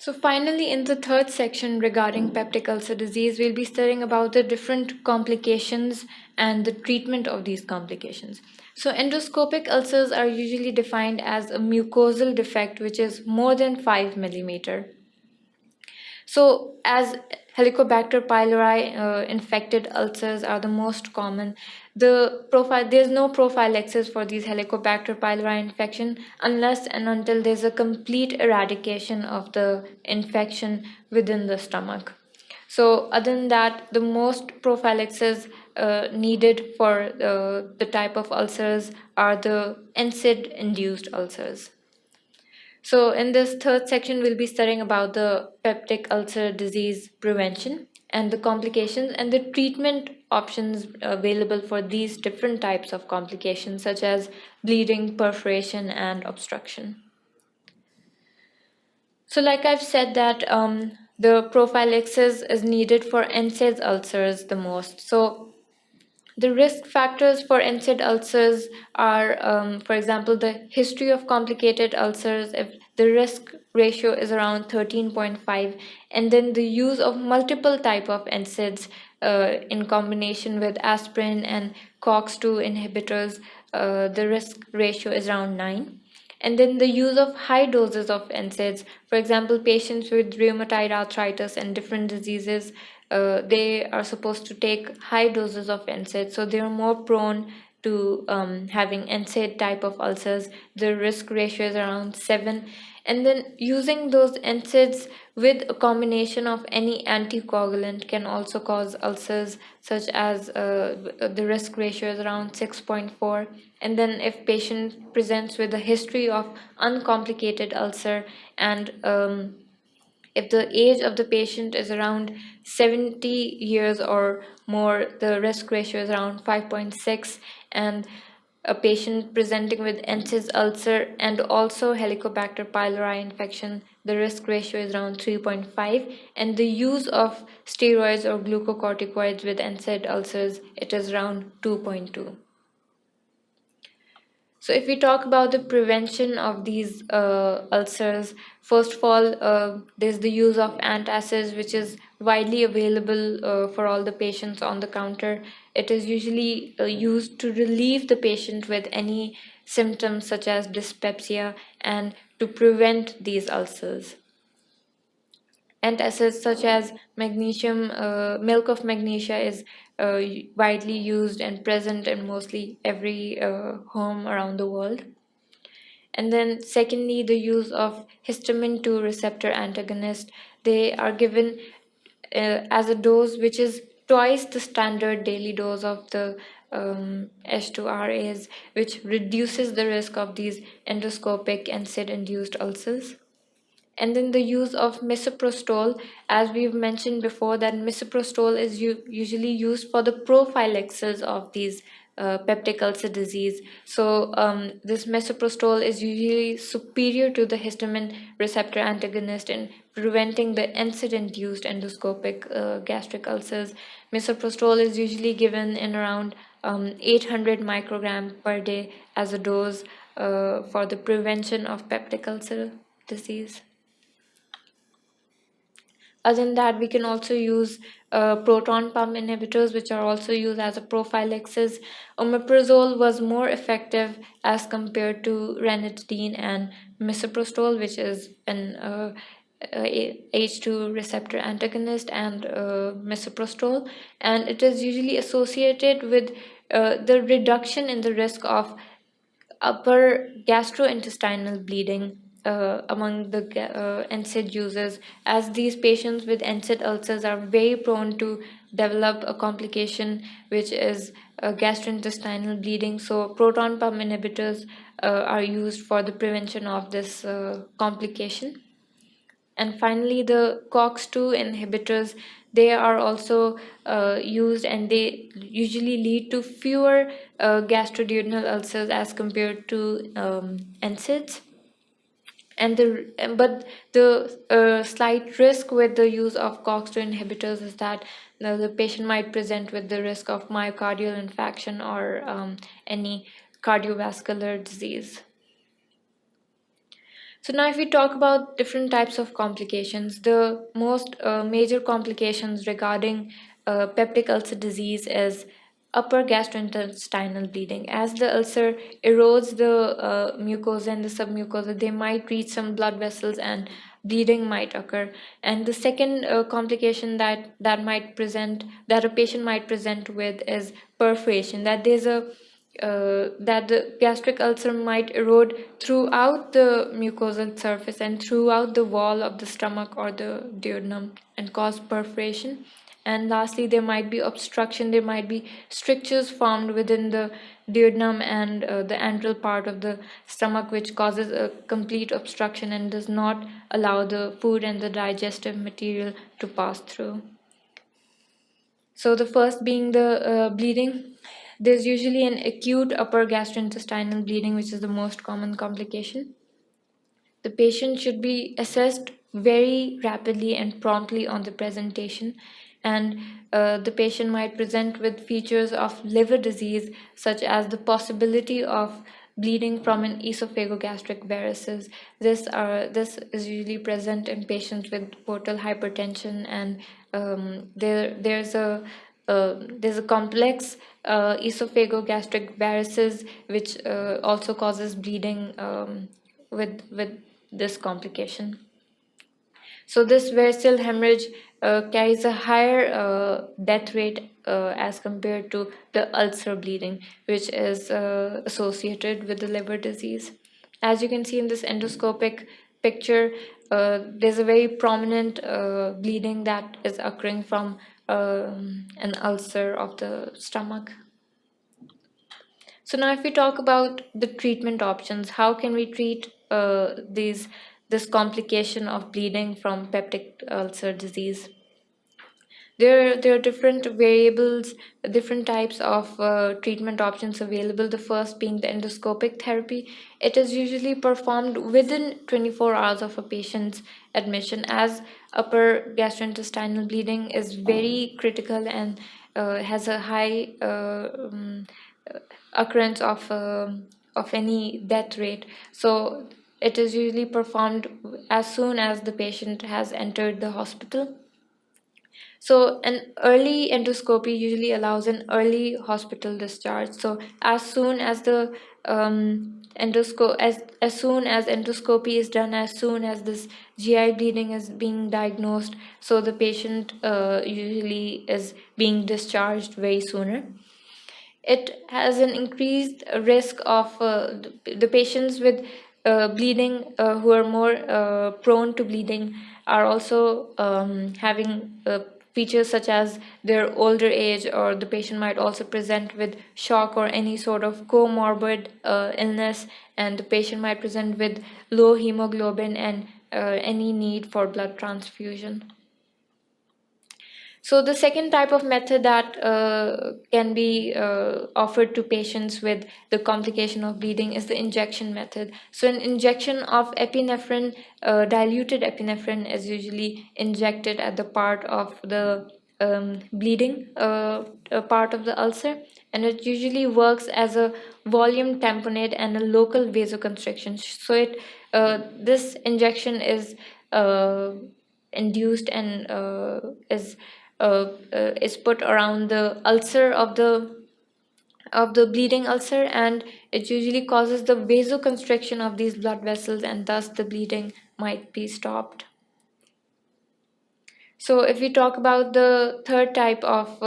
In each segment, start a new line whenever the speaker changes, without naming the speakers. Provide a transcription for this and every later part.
So finally, in the third section regarding peptic ulcer disease, we'll be studying about the different complications and the treatment of these complications. So endoscopic ulcers are usually defined as a mucosal defect which is more than 5 millimeter. So, as Helicobacter pylori infected ulcers are the most common, there's no prophylaxis for these Helicobacter pylori infection unless and until there's a complete eradication of the infection within the stomach. So, other than that, the most prophylaxis needed for the type of ulcers are the NSAID-induced ulcers. So in this third section, we'll be studying about the peptic ulcer disease prevention and the complications and the treatment options available for these different types of complications such as bleeding, perforation, and obstruction. So like I've said that the prophylaxis is needed for NSAIDs ulcers the most. So the risk factors for NSAID ulcers are, for example, the history of complicated ulcers, if the risk ratio is around 13.5, and then the use of multiple type of NSAIDs in combination with aspirin and COX-2 inhibitors, the risk ratio is around 9. And then the use of high doses of NSAIDs, for example, patients with rheumatoid arthritis and different diseases, they are supposed to take high doses of NSAIDs, so they are more prone to having NSAID type of ulcers. The risk ratio is around 7. And then using those NSAIDs with a combination of any anticoagulant can also cause ulcers, such as the risk ratio is around 6.4. And then if patient presents with a history of uncomplicated ulcer and if the age of the patient is around 70 years or more, the risk ratio is around 5.6, and a patient presenting with NSAIDs ulcer and also Helicobacter pylori infection, the risk ratio is around 3.5, and the use of steroids or glucocorticoids with NSAID ulcers, it is around 2.2. So if we talk about the prevention of these ulcers, first of all, there's the use of antacids, which is widely available for all the patients on the counter. It is usually used to relieve the patient with any symptoms such as dyspepsia and to prevent these ulcers. Antacids such as magnesium, milk of magnesia is widely used and present in mostly every home around the world. And then secondly, the use of histamine 2 receptor antagonist. They are given as a dose which is twice the standard daily dose of the H2RAs, which reduces the risk of these endoscopic and SID-induced ulcers. And then the use of misoprostol, as we've mentioned before, that misoprostol is usually used for the prophylaxis of these peptic ulcer disease. So this misoprostol is usually superior to the histamine receptor antagonist in preventing the NSAID-induced endoscopic gastric ulcers. Misoprostol is usually given in around 800 microgram per day as a dose for the prevention of peptic ulcer disease. Other than that, we can also use proton pump inhibitors, which are also used as a prophylaxis. Omeprazole was more effective as compared to ranitidine and misoprostol, which is an H2 receptor antagonist, and misoprostol, and it is usually associated with the reduction in the risk of upper gastrointestinal bleeding among the NSAID users, as these patients with NSAID ulcers are very prone to develop a complication which is gastrointestinal bleeding. So proton pump inhibitors are used for the prevention of this complication. And finally, the COX-2 inhibitors, they are also used, and they usually lead to fewer gastroduodenal ulcers as compared to NSAIDs. But the slight risk with the use of COX-2 inhibitors is that the patient might present with the risk of myocardial infarction or any cardiovascular disease. So now if we talk about different types of complications, the most major complications regarding peptic ulcer disease is upper gastrointestinal bleeding. As the ulcer erodes the mucosa and the submucosa, they might reach some blood vessels and bleeding might occur. And the second complication that a patient might present with is perforation, that the gastric ulcer might erode throughout the mucosal surface and throughout the wall of the stomach or the duodenum and cause perforation. And lastly, there might be obstruction, there might be strictures formed within the duodenum and the antral part of the stomach, which causes a complete obstruction and does not allow the food and the digestive material to pass through. So the first being the bleeding. There's usually an acute upper gastrointestinal bleeding, which is the most common complication. The patient should be assessed very rapidly and promptly on the presentation, and the patient might present with features of liver disease, such as the possibility of bleeding from an esophagogastric varices. This is usually present in patients with portal hypertension, and there's a complex esophagogastric varices which also causes bleeding with this complication. So this variceal hemorrhage carries a higher death rate as compared to the ulcer bleeding, which is associated with the liver disease. As you can see in this endoscopic picture, there's a very prominent bleeding that is occurring from an ulcer of the stomach. So now if we talk about the treatment options, how can we treat this complication of bleeding from peptic ulcer disease? There are different variables, different types of treatment options available. The first being the endoscopic therapy. It is usually performed within 24 hours of a patient's admission, as upper gastrointestinal bleeding is very critical and has a high occurrence of any death rate. So it is usually performed as soon as the patient has entered the hospital. So an early endoscopy usually allows an early hospital discharge. So as soon as the as soon as endoscopy is done, as soon as this GI bleeding is being diagnosed, so the patient usually is being discharged very sooner. It has an increased risk of the patients with bleeding who are more prone to bleeding are also having features such as their older age, or the patient might also present with shock or any sort of comorbid illness, and the patient might present with low hemoglobin and any need for blood transfusion. So the second type of method that can be offered to patients with the complication of bleeding is the injection method. So an injection of epinephrine, diluted epinephrine, is usually injected at the part of the bleeding part of the ulcer, and it usually works as a volume tamponade and a local vasoconstriction. So this injection induced and is put around the ulcer of the bleeding ulcer, and it usually causes the vasoconstriction of these blood vessels, and thus the bleeding might be stopped. So if we talk about the third type of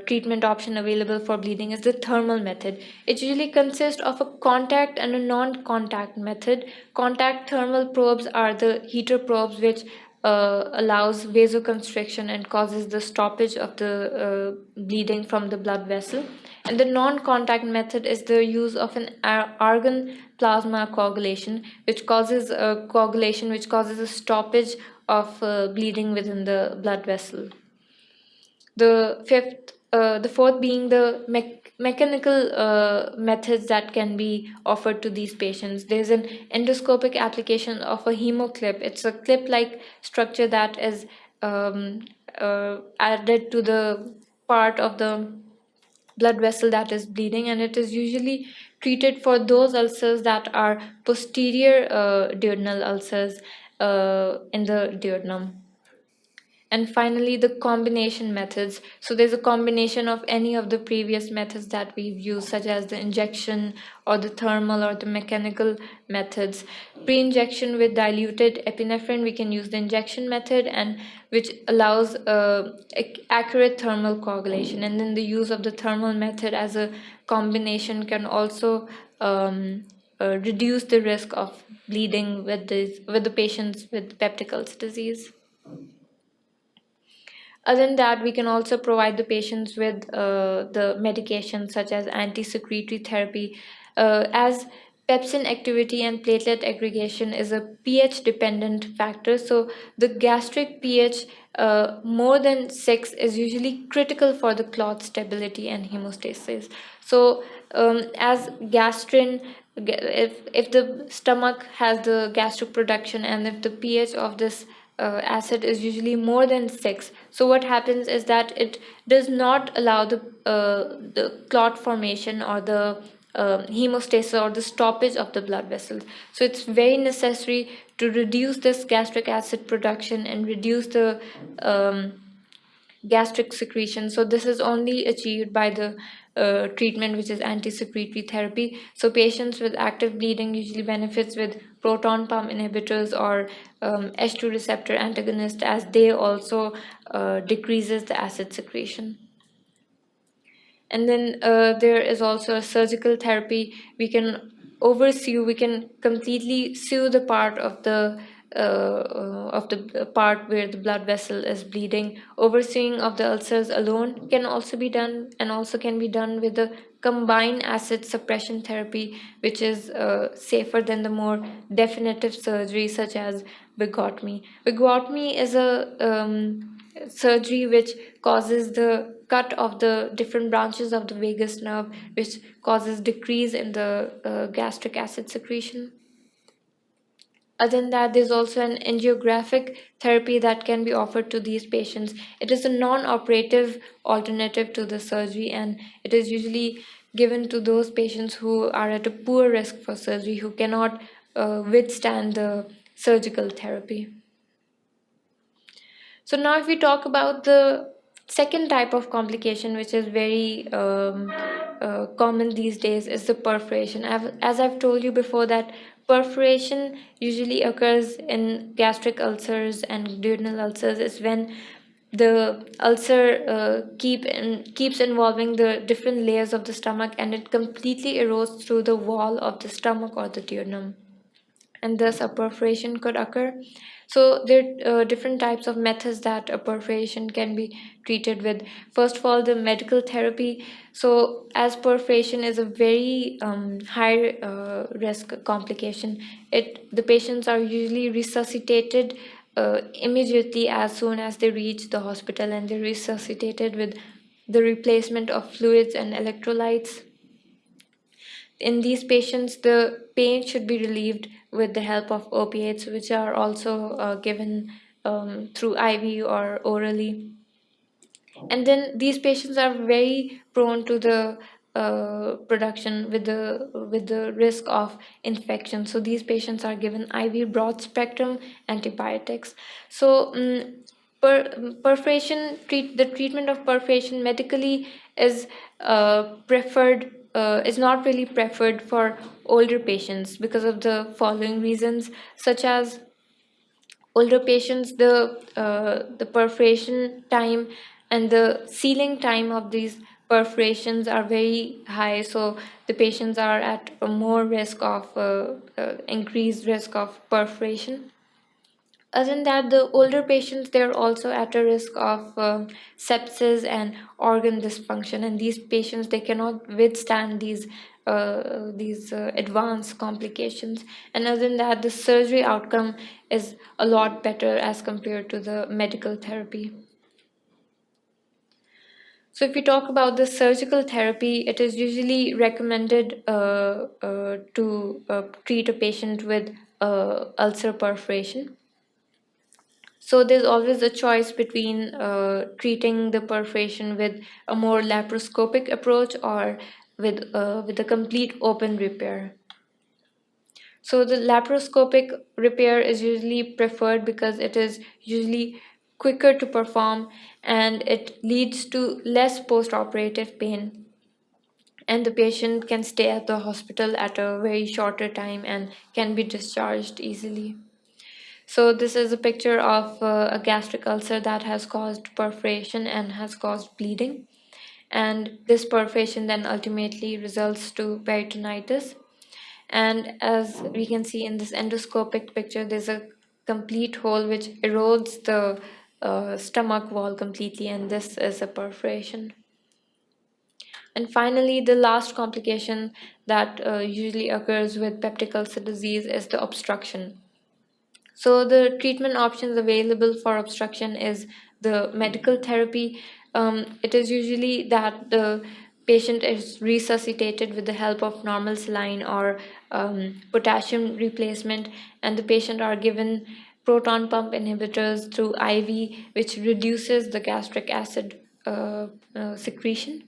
treatment option available for bleeding is the thermal method. It usually consists of a contact and a non-contact method. Contact thermal probes are the heater probes which allows vasoconstriction and causes the stoppage of the bleeding from the blood vessel. And the non-contact method is the use of an argon plasma coagulation, which causes a stoppage of bleeding within the blood vessel. The fourth being the mechanical methods that can be offered to these patients. There's an endoscopic application of a hemoclip. It's a clip-like structure that is added to the part of the blood vessel that is bleeding, and it is usually treated for those ulcers that are posterior duodenal ulcers in the duodenum. And finally, the combination methods. So there's a combination of any of the previous methods that we've used, such as the injection or the thermal or the mechanical methods. Pre-injection with diluted epinephrine, we can use the injection method, and which allows accurate thermal coagulation. And then the use of the thermal method as a combination can also reduce the risk of bleeding with the patients with peptic ulcer disease. Other than that, we can also provide the patients with the medications such as anti-secretory therapy, as pepsin activity and platelet aggregation is a pH dependent factor. So the gastric pH more than 6 is usually critical for the clot stability and hemostasis. So as gastrin, if the stomach has the gastric production and if the pH of this acid is usually more than 6, so what happens is that it does not allow the clot formation or the hemostasis or the stoppage of the blood vessels. So it's very necessary to reduce this gastric acid production and reduce the gastric secretion. So this is only achieved by the treatment which is anti-secretory therapy. So patients with active bleeding usually benefits with proton pump inhibitors or H2 receptor antagonist, as they also decreases the acid secretion. And then there is also a surgical therapy. We can completely sew the part of the part where the blood vessel is bleeding. Oversewing of the ulcers alone can also be done, and also can be done with the combined acid suppression therapy, which is safer than the more definitive surgery such as bigotomy. Bigotomy is a surgery which causes the cut of the different branches of the vagus nerve, which causes decrease in the gastric acid secretion. Other than that, there's also an angiographic therapy that can be offered to these patients. It is a non-operative alternative to the surgery, and it is usually given to those patients who are at a poor risk for surgery, who cannot withstand the surgical therapy. So now if we talk about the second type of complication, which is very common these days, is the perforation. As I've told you before, that perforation usually occurs in gastric ulcers and duodenal ulcers is when the ulcer keeps involving the different layers of the stomach, and it completely erodes through the wall of the stomach or the duodenum, and thus a perforation could occur. So there are different types of methods that a perforation can be treated with. First of all, the medical therapy. So as perforation is a very high risk complication, the patients are usually resuscitated immediately as soon as they reach the hospital, and they're resuscitated with the replacement of fluids and electrolytes. In these patients, the pain should be relieved with the help of opiates, which are also given through IV or orally. And then these patients are very prone to the production with the risk of infection. So these patients are given IV broad spectrum antibiotics. So the treatment of perforation medically is preferred. Is not really preferred for older patients because of the following reasons, such as older patients, the perforation time and the sealing time of these perforations are very high, so the patients are at a more risk of increased risk of perforation. Other than that, the older patients, they're also at a risk of sepsis and organ dysfunction, and these patients, they cannot withstand these advanced complications. And other than that, the surgery outcome is a lot better as compared to the medical therapy. So if we talk about the surgical therapy, it is usually recommended to treat a patient with ulcer perforation. So there's always a choice between treating the perforation with a more laparoscopic approach or with a complete open repair. So the laparoscopic repair is usually preferred because it is usually quicker to perform and it leads to less post-operative pain, and the patient can stay at the hospital at a very shorter time and can be discharged easily. So this is a picture of a gastric ulcer that has caused perforation and has caused bleeding. And this perforation then ultimately results to peritonitis. And as we can see in this endoscopic picture, there's a complete hole which erodes the stomach wall completely, and this is a perforation. And finally, the last complication that usually occurs with peptic ulcer disease is the obstruction. So the treatment options available for obstruction is the medical therapy. It is usually that the patient is resuscitated with the help of normal saline or potassium replacement, and the patient are given proton pump inhibitors through IV, which reduces the gastric acid secretion.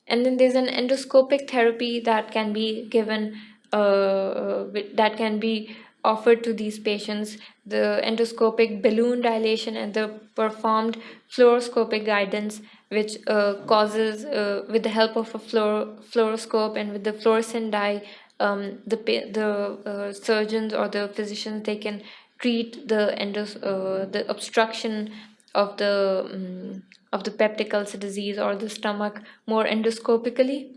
And then there's an endoscopic therapy that can be given, that can be offered to these patients. The endoscopic balloon dilation and the performed fluoroscopic guidance, which causes, with the help of a fluoroscope and with the fluorescent dye, the surgeons or the physicians, they can treat the obstruction of the peptic ulcer disease or the stomach more endoscopically.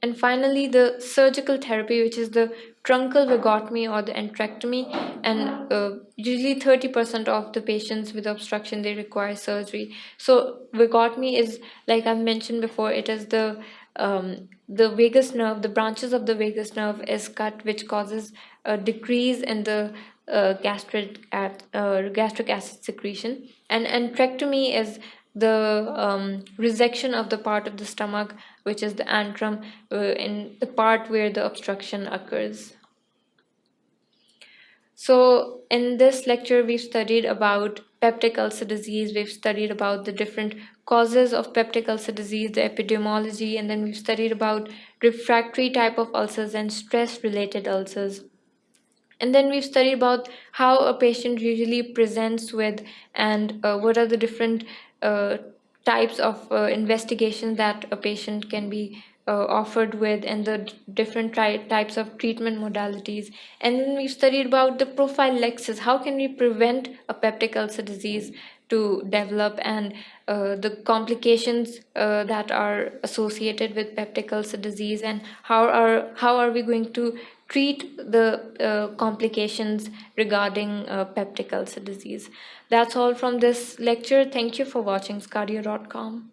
And finally, the surgical therapy, which is the truncal vagotomy or the entrectomy, and usually 30% of the patients with obstruction, they require surgery. So vagotomy is, like I've mentioned before, it is the vagus nerve, the branches of the vagus nerve is cut, which causes a decrease in the gastric acid secretion. And entrectomy is the resection of the part of the stomach, which is the antrum, in the part where the obstruction occurs. So in this lecture, we've studied about peptic ulcer disease, we've studied about the different causes of peptic ulcer disease, the epidemiology, and then we've studied about refractory type of ulcers and stress-related ulcers. And then we've studied about how a patient usually presents with, and what are the different uh, types of investigations that a patient can be offered with, and the different types of treatment modalities. And then we've studied about the prophylaxis. How can we prevent a peptic ulcer disease to develop, and the complications that are associated with peptic ulcer disease, and how are we going to treat the complications regarding peptic ulcer disease. That's all from this lecture. Thank you for watching sqadia.com.